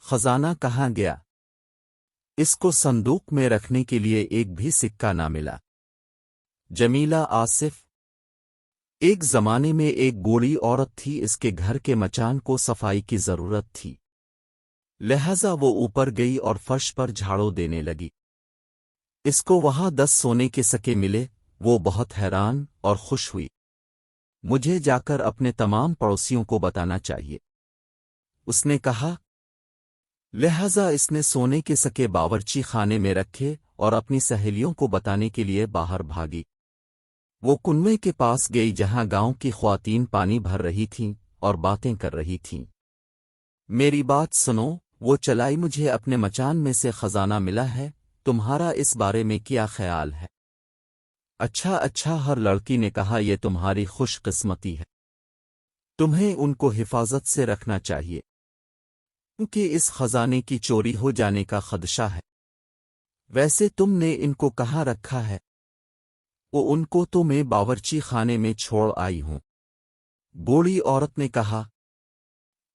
خزانہ کہاں گیا؟ اس کو صندوق میں رکھنے کے لیے ایک بھی سکہ نہ ملا۔ جمیلہ آصف۔ ایک زمانے میں ایک بوڑھی عورت تھی، اس کے گھر کے مچان کو صفائی کی ضرورت تھی، لہذا وہ اوپر گئی اور فرش پر جھاڑو دینے لگی۔ اس کو وہاں 10 سونے کے سکے ملے، وہ بہت حیران اور خوش ہوئی۔ مجھے جا کر اپنے تمام پڑوسیوں کو بتانا چاہیے، اس نے کہا۔ لہذا اس نے سونے کے سکے باورچی خانے میں رکھے اور اپنی سہیلیوں کو بتانے کے لیے باہر بھاگی۔ وہ کنویں کے پاس گئی جہاں گاؤں کی خواتین پانی بھر رہی تھیں اور باتیں کر رہی تھیں۔ میری بات سنو، وہ چلائی، مجھے اپنے مچان میں سے خزانہ ملا ہے، تمہارا اس بارے میں کیا خیال ہے؟ اچھا اچھا، ہر لڑکی نے کہا، یہ تمہاری خوش قسمتی ہے، تمہیں ان کو حفاظت سے رکھنا چاہیے، کیونکہ اس خزانے کی چوری ہو جانے کا خدشہ ہے۔ ویسے تم نے ان کو کہاں رکھا ہے؟ وہ ان کو تو میں باورچی خانے میں چھوڑ آئی ہوں۔ بوڑھی عورت نے کہا،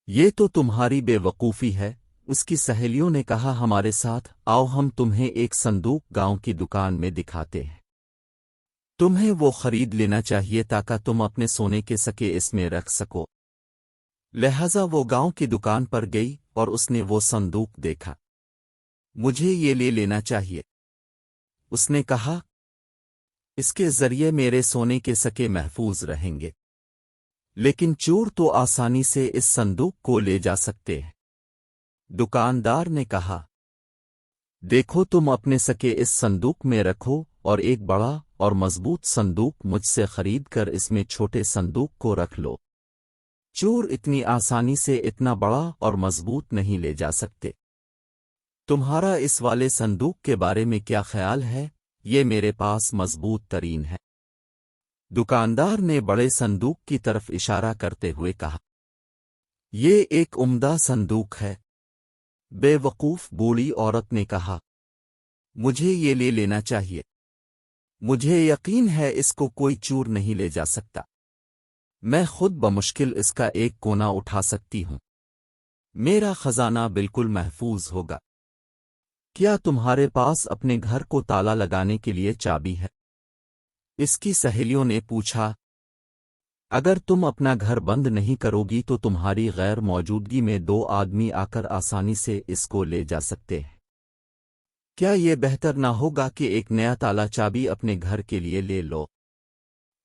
یہ تو تمہاری بے وقوفی ہے۔ اس کی سہیلیوں نے کہا، ہمارے ساتھ آؤ، ہم تمہیں ایک صندوق گاؤں کی دکان میں دکھاتے ہیں، تمہیں وہ خرید لینا چاہیے تاکہ تم اپنے سونے کے سکے اس میں رکھ سکو۔ لہذا وہ گاؤں کی دکان پر گئی اور اس نے وہ صندوق دیکھا۔ مجھے یہ لے لینا چاہیے، اس نے کہا، اس کے ذریعے میرے سونے کے سکے محفوظ رہیں گے، لیکن چور تو آسانی سے اس صندوق کو لے جا سکتے ہیں۔ دکاندار نے کہا، دیکھو، تم اپنے سکے اس صندوق میں رکھو اور ایک بڑا اور مضبوط صندوق مجھ سے خرید کر اس میں چھوٹے صندوق کو رکھ لو۔ چور اتنی آسانی سے اتنا بڑا اور مضبوط نہیں لے جا سکتے۔ تمہارا اس والے صندوق کے بارے میں کیا خیال ہے؟ یہ میرے پاس مضبوط ترین ہے۔ دکاندار نے بڑے صندوق کی طرف اشارہ کرتے ہوئے کہا، یہ ایک عمدہ صندوق ہے۔ بے وقوف بوڑھی عورت نے کہا، مجھے یہ لے لینا چاہیے، مجھے یقین ہے اس کو کوئی چور نہیں لے جا سکتا، میں خود بمشکل اس کا ایک کونا اٹھا سکتی ہوں، میرا خزانہ بالکل محفوظ ہوگا۔ کیا تمہارے پاس اپنے گھر کو تالا لگانے کے لیے چابی ہے؟ اس کی سہیلیوں نے پوچھا۔ اگر تم اپنا گھر بند نہیں کرو گی تو تمہاری غیر موجودگی میں 2 آدمی آ کر آسانی سے اس کو لے جا سکتے ہیں۔ کیا یہ بہتر نہ ہوگا کہ ایک نیا تالا چابی اپنے گھر کے لیے لے لو؟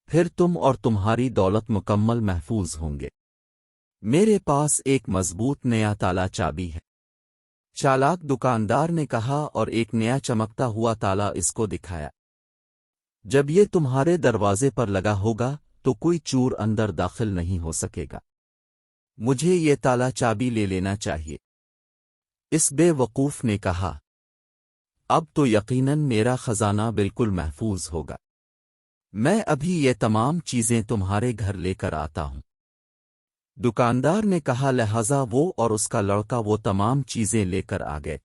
پھر تم اور تمہاری دولت مکمل محفوظ ہوں گے۔ میرے پاس ایک مضبوط نیا تالا چابی ہے، چالاک دکاندار نے کہا، اور ایک نیا چمکتا ہوا تالا اس کو دکھایا۔ جب یہ تمہارے دروازے پر لگا ہوگا تو کوئی چور اندر داخل نہیں ہو سکے گا، مجھے یہ تالا چابی لے لینا چاہیے۔ اس بے وقوف نے کہا، اب تو یقیناً میرا خزانہ بالکل محفوظ ہوگا، میں ابھی یہ تمام چیزیں تمہارے گھر لے کر آتا ہوں۔ دکاندار نے کہا، لہذا وہ اور اس کا لڑکا وہ تمام چیزیں لے کر آ گئے۔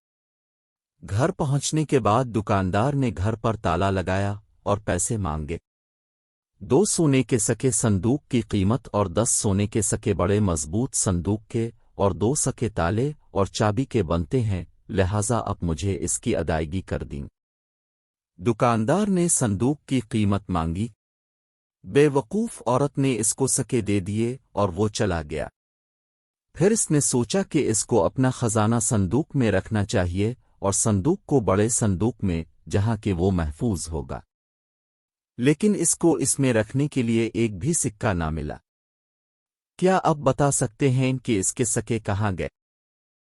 گھر پہنچنے کے بعد دکاندار نے گھر پر تالا لگایا اور پیسے مانگے۔ 2 سونے کے سکے صندوق کی قیمت اور 10 سونے کے سکے بڑے مضبوط صندوق کے اور 2 سکے تالے اور چابی کے بنتے ہیں، لہذا اب مجھے اس کی ادائیگی کر دیں۔ دکاندار نے صندوق کی قیمت مانگی۔ بے وقوف عورت نے اس کو سکے دے دیے اور وہ چلا گیا۔ پھر اس نے سوچا کہ اس کو اپنا خزانہ صندوق میں رکھنا چاہیے اور صندوق کو بڑے صندوق میں، جہاں کہ وہ محفوظ ہوگا، لیکن اس کو اس میں رکھنے کے لیے ایک بھی سکہ نہ ملا۔ کیا اب بتا سکتے ہیں کہ اس کے سکے کہاں گئے؟